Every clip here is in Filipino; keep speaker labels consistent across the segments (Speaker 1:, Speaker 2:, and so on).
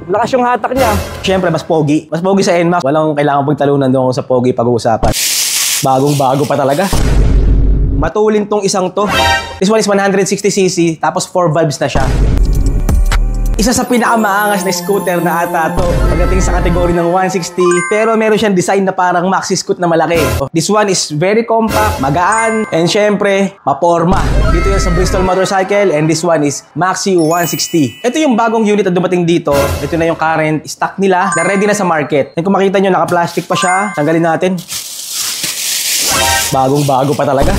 Speaker 1: Lakas yung hatak niya. Siyempre, mas pogi. Mas pogi sa NMAX. Walang kailangan pagtalunan doon sa pogi pag-uusapan. Bagong-bago pa talaga. Matulin tong isang to. This one is 160cc, tapos 4 valves na siya. Isa sa pinakamaangas na scooter na ata to pagdating sa kategory ng 160, pero meron siyang design na parang maxi scoot na malaki. This one is very compact, magaan, and syempre, maporma. Dito yan sa Bristol Motorcycle, and this one is Maxi 160. Ito yung bagong unit na dumating dito. Ito na yung current stock nila na ready na sa market. And kung makita nyo, naka-plastic pa siya. Tanggalin natin. Bagong-bago pa talaga.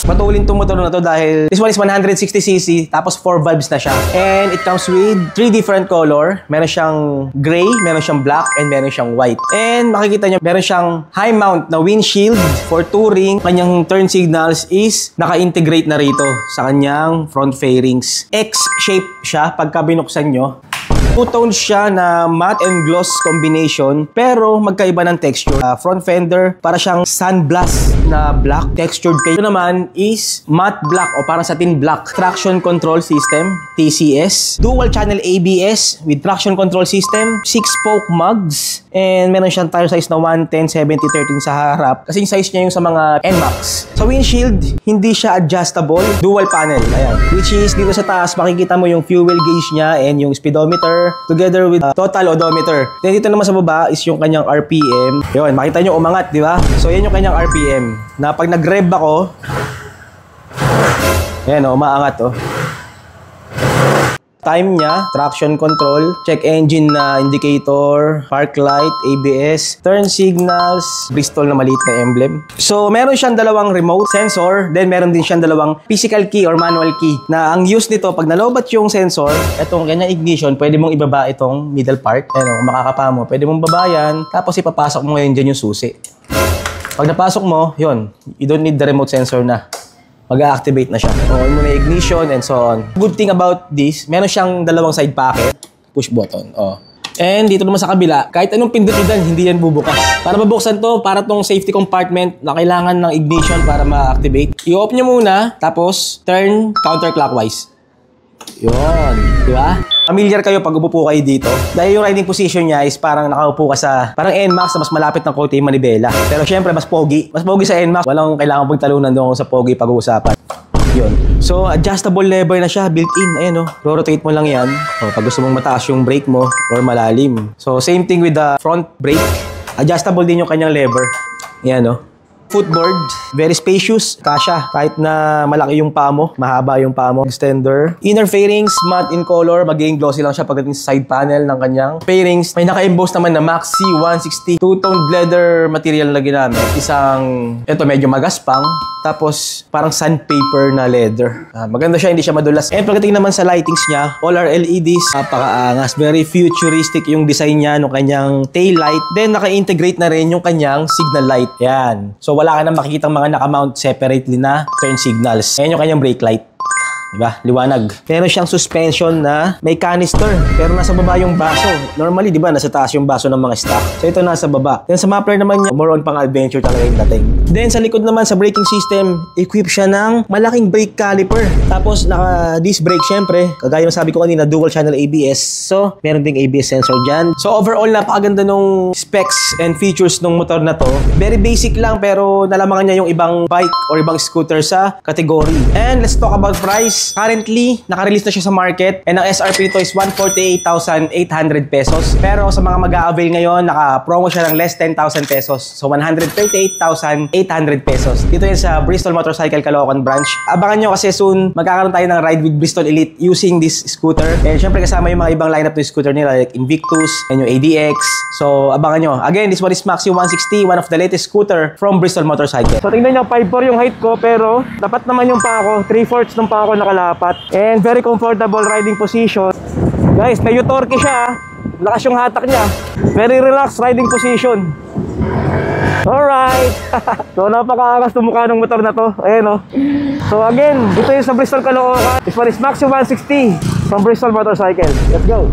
Speaker 1: Matulin tong motor na to dahil this one is 160cc, tapos 4 valves na siya. And it comes with 3 different color. Meron siyang gray, meron siyang black, and meron siyang white. And makikita nyo, meron siyang high mount na windshield for touring. Kanyang turn signals is naka-integrate na rito sa kanyang front fairings. X-shape siya pagka binuksan nyo. Two-tone siya na matte and gloss combination, pero magkaiba ng texture. Front fender, para siyang sandblast na black textured. Ito naman is matte black o parang satin black. Traction control system, TCS. Dual channel ABS with traction control system. 6-spoke mugs. And meron siyang tire size na 110, 70, 13 sa harap. Kasing size niya yung sa mga NMAX. Sa windshield, hindi siya adjustable. Dual panel, ayan. Which is, dito sa taas, makikita mo yung fuel gauge niya and yung speedometer together with total odometer. Then dito naman sa baba is yung kanyang RPM. Yun, makita nyo umangat, di ba? So yan yung kanyang RPM. Na pag nag-rev ako, ayan o, umaangat o. Time niya, traction control, check engine na indicator, park light, ABS, turn signals, Bristol na maliit na emblem. So, meron siyang dalawang remote sensor, then meron din siyang dalawang physical key or manual key. Na ang use nito, pag nalobat yung sensor, itong kanyang ignition, pwede mong ibaba itong middle part. Ayan o, kung makakapa mo, pwede mong baba yan, tapos ipapasok mo ngayon dyan yung susi. Pag napasok mo, yun, you don't need the remote sensor na. Mag-activate na siya. On mo na ignition and so on. Good thing about this, meron siyang dalawang side pocket. Push button. Oh. And dito naman sa kabila, kahit anong pindot dyan, hindi yan bubukas. Para mabuksan to, para tong safety compartment na kailangan ng ignition para ma-activate. I-off nyo muna, tapos turn counterclockwise. Yun. Di ba? Familiar kayo pag upo kayo dito. Dahil yung riding position niya is parang nakaupo ka sa parang NMAX na mas malapit ng konti yung manibela. Pero syempre mas pogi. Mas pogi sa NMAX. Walang kailangan pagtalunan doon sa pogi pag-uusapan. Yun. So adjustable lever na siya, built-in. Ayan o. Rotate mo lang yan. O, pag gusto mong mataas yung brake mo or malalim. So same thing with the front brake. Adjustable din yung kanyang lever. Ayan o. Footboard, very spacious, kasya. Kahit na malaki yung paa mo, mahaba yung paa mo. Extender. Inner fairings, matte in color. Magiging glossy lang siya pagdating sa side panel ng kanyang fairings. May naka-emboss naman na Maxi 160. Two-toned leather material na ginamit. Isang, ito medyo magaspang. Tapos, parang sandpaper na leather. Maganda siya, hindi siya madulas. And pagdating naman sa lightings niya, all are LEDs. Napakaangas. Very futuristic yung design niya, ng kanyang tail light. Then, naka-integrate na rin yung kanyang signal light. Yan. So, wala ka na makikitang mga naka-mount separately na turn signals. Ayan yung kanyang brake light. Diba? Liwanag. Meron siyang suspension na may canister. Pero nasa baba yung baso. Normally, diba? Nasa taas yung baso ng mga stock. So, ito nasa baba. Then sa muffler naman niya, more on pang-adventure talaga yung dating. Then sa likod naman, sa braking system, equip siya ng malaking brake caliper. Tapos, naka-disc brake syempre. Kagaya ng sabi ko kanina, dual channel ABS. So, meron ding ABS sensor dyan. So, overall, napakaganda nung specs and features ng motor na to. Very basic lang, pero nalamangan niya yung ibang bike or ibang scooter sa category. And let's talk about price. Currently, naka-release na siya sa market and ang SRP nito is 148,800 pesos. Pero sa mga mag-a-avail ngayon, naka-promo siya ng less 10,000 pesos. So, 138,800 pesos. Dito yan sa Bristol Motorcycle Caloocan branch. Abangan nyo kasi soon, magkakaroon tayo ng ride with Bristol Elite using this scooter. And syempre kasama yung mga ibang lineup ng scooter nila like Invictus and yung ADX. So, abangan nyo. Again, this one is Maxi 160, one of the latest scooter from Bristol Motorcycle. So, tingnan nyo, 5'4" yung height ko, pero dapat naman yung paa ko, 3/4 ng paa ko nakalapat. And very comfortable riding position. Guys, medyo torque siya. Lakas yung hatak niya. Very relaxed riding position. Alright. So, napakaangas ng mukha ng motor na to. Ayan o. So, again, dito yung sa Bristol Caloocan. This one is Maxi 160 from Bristol Motorcycle. Let's go.